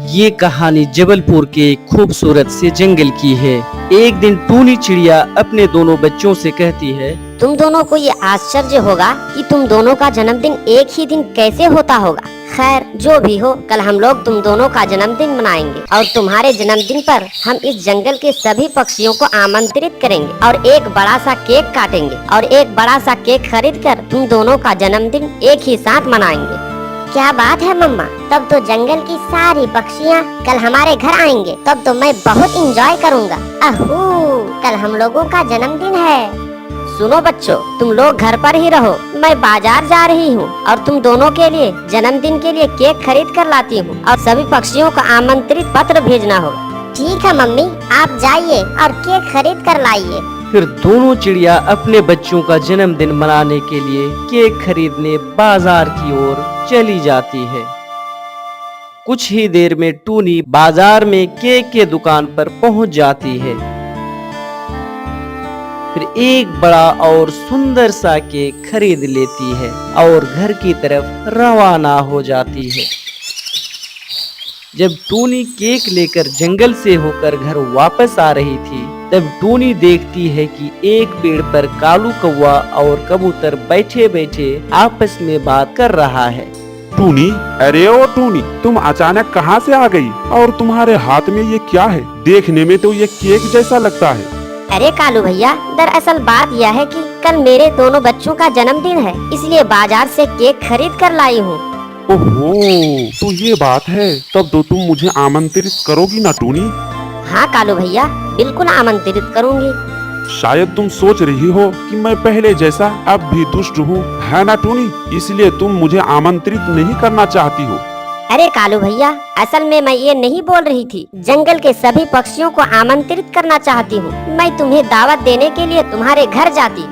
ये कहानी जबलपुर के खूबसूरत से जंगल की है। एक दिन टूनी चिड़िया अपने दोनों बच्चों से कहती है, तुम दोनों को ये आश्चर्य होगा कि तुम दोनों का जन्मदिन एक ही दिन कैसे होता होगा। खैर जो भी हो, कल हम लोग तुम दोनों का जन्मदिन मनाएंगे और तुम्हारे जन्मदिन पर हम इस जंगल के सभी पक्षियों को आमंत्रित करेंगे और एक बड़ा सा केक काटेंगे और एक बड़ा सा केक खरीद कर तुम दोनों का जन्मदिन एक ही साथ मनाएंगे। क्या बात है मम्मा, तब तो जंगल की सारी पक्षियाँ कल हमारे घर आएंगे। तब तो मैं बहुत एंजॉय करूँगा। अहू, कल हम लोगों का जन्मदिन है। सुनो बच्चों, तुम लोग घर पर ही रहो, मैं बाजार जा रही हूँ और तुम दोनों के लिए जन्मदिन के लिए केक खरीद कर लाती हूँ और सभी पक्षियों को आमंत्रित पत्र भेजना होगा। ठीक है मम्मी, आप जाइए और केक खरीद कर लाइए। फिर दोनों चिड़िया अपने बच्चों का जन्मदिन मनाने के लिए केक खरीदने बाजार की ओर चली जाती है। कुछ ही देर में टूनी बाजार में केक के दुकान पर पहुंच जाती है। फिर एक बड़ा और सुंदर सा केक खरीद लेती है और घर की तरफ रवाना हो जाती है। जब टूनी केक लेकर जंगल से होकर घर वापस आ रही थी, तब टूनी देखती है कि एक पेड़ पर कालू कौवा और कबूतर बैठे बैठे आपस में बात कर रहा है। टूनी, अरे ओ टूनी, तुम अचानक कहाँ से आ गई और तुम्हारे हाथ में ये क्या है? देखने में तो ये केक जैसा लगता है। अरे कालू भैया, दरअसल बात यह है कि कल मेरे दोनों बच्चों का जन्मदिन है, इसलिए बाजार से केक खरीद कर लाई हूँ। ओहो, तो ये बात है। तब तो तुम मुझे आमंत्रित करोगी ना टूनी? हाँ कालू भैया, बिल्कुल आमंत्रित करूँगी। शायद तुम सोच रही हो कि मैं पहले जैसा अब भी दुष्ट हूँ, है ना टूनी? इसलिए तुम मुझे आमंत्रित नहीं करना चाहती हो। अरे कालू भैया, असल में मैं ये नहीं बोल रही थी। जंगल के सभी पक्षियों को आमंत्रित करना चाहती हूँ। मैं तुम्हें दावत देने के लिए तुम्हारे घर जाती।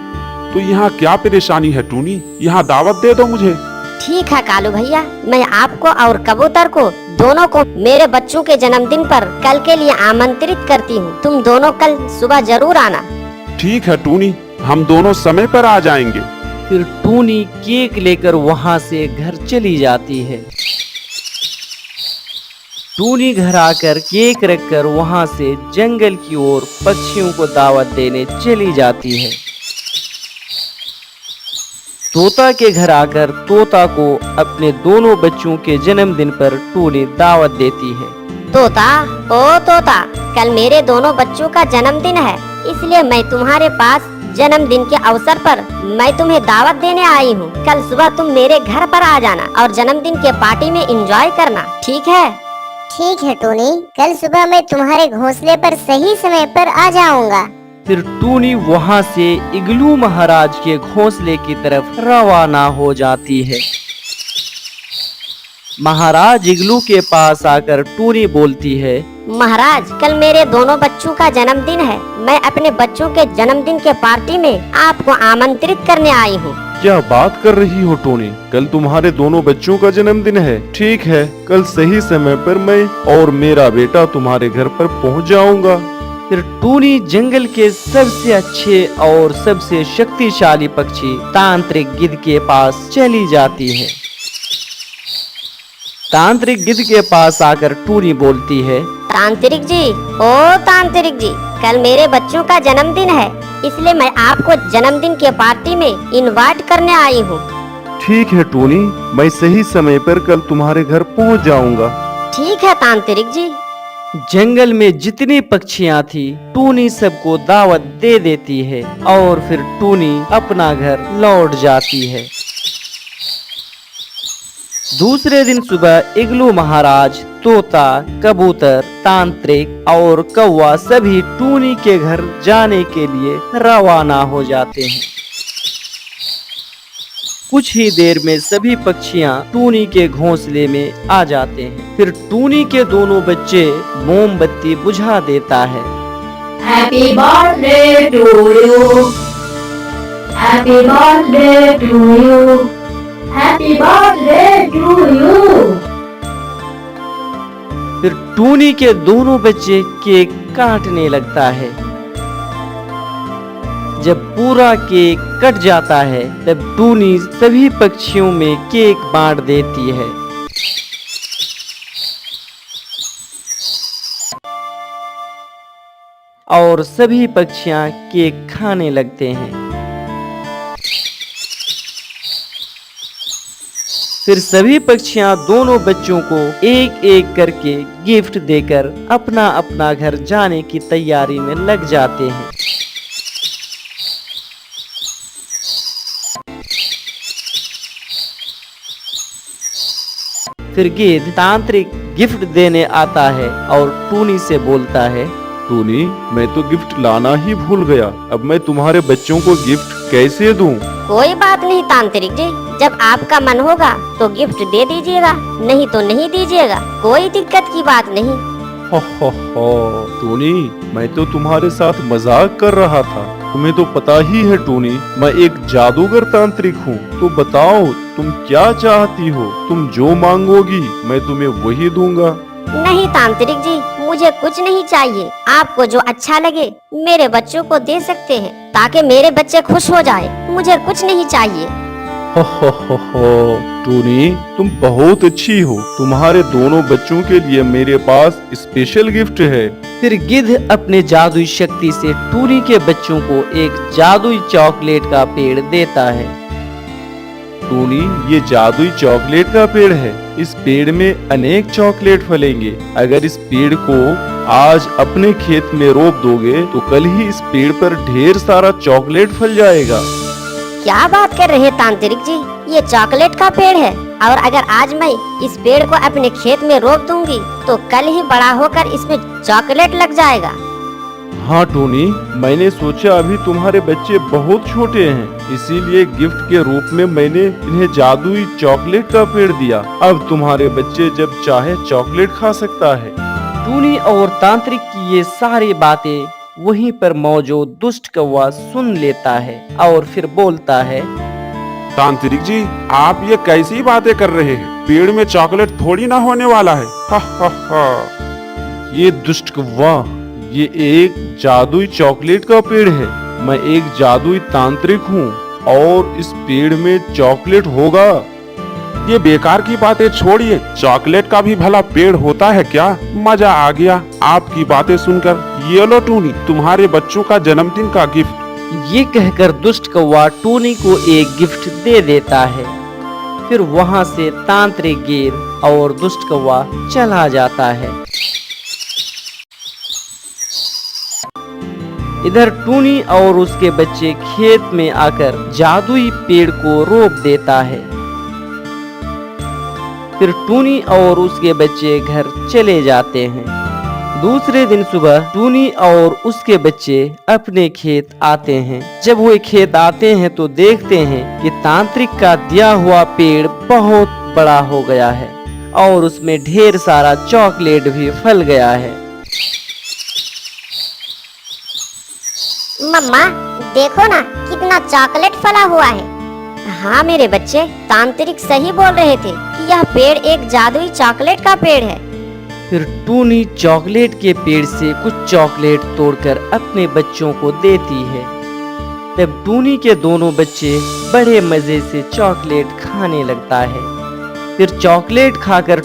तो यहाँ क्या परेशानी है टूनी? यहाँ दावत दे दो मुझे। ठीक है कालू भैया, मैं आपको और कबूतर को दोनों को मेरे बच्चों के जन्मदिन पर कल के लिए आमंत्रित करती हूँ। तुम दोनों कल सुबह जरूर आना। ठीक है टूनी, हम दोनों समय पर आ जाएंगे। फिर टूनी केक लेकर वहाँ से घर चली जाती है। टूनी घर आकर केक रखकर वहाँ से जंगल की ओर पक्षियों को दावत देने चली जाती है। तोता के घर आकर तोता को अपने दोनों बच्चों के जन्मदिन पर टूनी दावत देती है। तोता, ओ तोता, कल मेरे दोनों बच्चों का जन्मदिन है, इसलिए मैं तुम्हारे पास जन्मदिन के अवसर पर मैं तुम्हें दावत देने आई हूँ। कल सुबह तुम मेरे घर पर आ जाना और जन्मदिन के पार्टी में एंजॉय करना, ठीक है? ठीक है टोनी, कल सुबह मैं तुम्हारे घोंसले पर सही समय पर आ जाऊंगा। फिर टूनी वहाँ से इग्लू महाराज के घोंसले की तरफ रवाना हो जाती है। महाराज इग्लू के पास आकर टूनी बोलती है, महाराज, कल मेरे दोनों बच्चों का जन्मदिन है। मैं अपने बच्चों के जन्मदिन के पार्टी में आपको आमंत्रित करने आई हूँ। क्या बात कर रही हो टोनी? कल तुम्हारे दोनों बच्चों का जन्मदिन है। ठीक है, कल सही समय पर मैं और मेरा बेटा तुम्हारे घर पर पहुंच जाऊंगा। फिर टूनी जंगल के सबसे अच्छे और सबसे शक्तिशाली पक्षी तांत्रिक गिद्ध के पास चली जाती है। तांत्रिक गिद्ध के पास आकर टूनी बोलती है, तांत्रिक जी, ओ तांत्रिक जी, कल मेरे बच्चों का जन्मदिन है, इसलिए मैं आपको जन्मदिन के पार्टी में इनवाइट करने आई हूँ। ठीक है टोनी, मैं सही समय पर कल तुम्हारे घर पहुंच जाऊंगा। ठीक है तांत्रिक जी। जंगल में जितनी पक्षियां थी, टूनी सबको दावत दे देती है और फिर टूनी अपना घर लौट जाती है। दूसरे दिन सुबह इग्लू महाराज, तोता, कबूतर, तांत्रिक और कौवा सभी टूनी के घर जाने के लिए रवाना हो जाते हैं। कुछ ही देर में सभी पक्षियां टूनी के घोंसले में आ जाते हैं। फिर टूनी के दोनों बच्चे मोमबत्ती बुझा देता है। Happy birthday to you, happy birthday to you, happy birthday to you. फिर टूनी के दोनों बच्चे केक काटने लगता है। जब पूरा केक कट जाता है, तब टूनी सभी पक्षियों में केक बांट देती है। और सभी पक्षियां केक खाने लगते हैं। फिर सभी पक्षियां दोनों बच्चों को एक एक करके गिफ्ट देकर अपना अपना घर जाने की तैयारी में लग जाते हैं। फिर गिद्ध तांत्रिक गिफ्ट देने आता है और टूनी से बोलता है, टूनी, मैं तो गिफ्ट लाना ही भूल गया। अब मैं तुम्हारे बच्चों को गिफ्ट कैसे दूं? कोई बात नहीं तांत्रिक जी, जब आपका मन होगा तो गिफ्ट दे दीजिएगा, नहीं तो नहीं दीजिएगा, कोई दिक्कत की बात नहीं। हो टूनी, मैं तो तुम्हारे साथ मजाक कर रहा था। तुम्हें तो पता ही है टूनी, मैं एक जादूगर तांत्रिक हूँ। तो बताओ तुम क्या चाहती हो? तुम जो मांगोगी मैं तुम्हें वही दूंगा। नहीं तांत्रिक जी, मुझे कुछ नहीं चाहिए। आपको जो अच्छा लगे मेरे बच्चों को दे सकते हैं, ताकि मेरे बच्चे खुश हो जाए। मुझे कुछ नहीं चाहिए। हो टूनी, तुम बहुत अच्छी हो। तुम्हारे दोनों बच्चों के लिए मेरे पास स्पेशल गिफ्ट है। फिर गिद्ध अपने जादुई शक्ति से टूनी के बच्चों को एक जादुई चॉकलेट का पेड़ देता है। टूनी, ये जादुई चॉकलेट का पेड़ है। इस पेड़ में अनेक चॉकलेट फलेंगे। अगर इस पेड़ को आज अपने खेत में रोप दोगे तो कल ही इस पेड़ पर ढेर सारा चॉकलेट फल जाएगा। क्या बात कर रहे हैं तांत्रिक जी, ये चॉकलेट का पेड़ है, और अगर आज मैं इस पेड़ को अपने खेत में रोप दूंगी तो कल ही बड़ा होकर इसमें चॉकलेट लग जाएगा। हाँ टूनी, मैंने सोचा अभी तुम्हारे बच्चे बहुत छोटे हैं, इसीलिए गिफ्ट के रूप में मैंने इन्हें जादुई चॉकलेट का पेड़ दिया। अब तुम्हारे बच्चे जब चाहे चॉकलेट खा सकता है। टूनी और तांत्रिक की ये सारी बातें वहीं पर मौजूद दुष्ट कौवा सुन लेता है और फिर बोलता है, तांत्रिक जी, आप ये कैसी बातें कर रहे हैं? पेड़ में चॉकलेट थोड़ी ना होने वाला है। हा। ये दुष्ट कौवा, ये एक जादुई चॉकलेट का पेड़ है। मैं एक जादुई तांत्रिक हूँ और इस पेड़ में चॉकलेट होगा। ये बेकार की बातें छोड़िए, चॉकलेट का भी भला पेड़ होता है क्या? मजा आ गया आपकी बातें सुनकर। ये लो टूनी, तुम्हारे बच्चों का जन्मदिन का गिफ्ट। ये कहकर दुष्ट कौवा टूनी को एक गिफ्ट दे देता है। फिर वहाँ से तांत्रिक गिद्ध और दुष्ट कौवा चला जाता है। इधर टूनी और उसके बच्चे खेत में आकर जादुई पेड़ को रोप देता है। फिर टूनी और उसके बच्चे घर चले जाते हैं। दूसरे दिन सुबह टूनी और उसके बच्चे अपने खेत आते हैं। जब वो खेत आते हैं तो देखते हैं कि तांत्रिक का दिया हुआ पेड़ बहुत बड़ा हो गया है और उसमें ढेर सारा चॉकलेट भी फल गया है। मम्मा देखो ना, कितना चॉकलेट फला हुआ है। हाँ मेरे बच्चे, तांत्रिक सही बोल रहे थे कि यह पेड़ एक जादुई चॉकलेट का पेड़ है। फिर टूनी चॉकलेट के पेड़ से कुछ चॉकलेट तोड़कर अपने बच्चों को देती है। तब टूनी के दोनों बच्चे बड़े मजे से चॉकलेट खाने लगता है। फिर चॉकलेट खाकर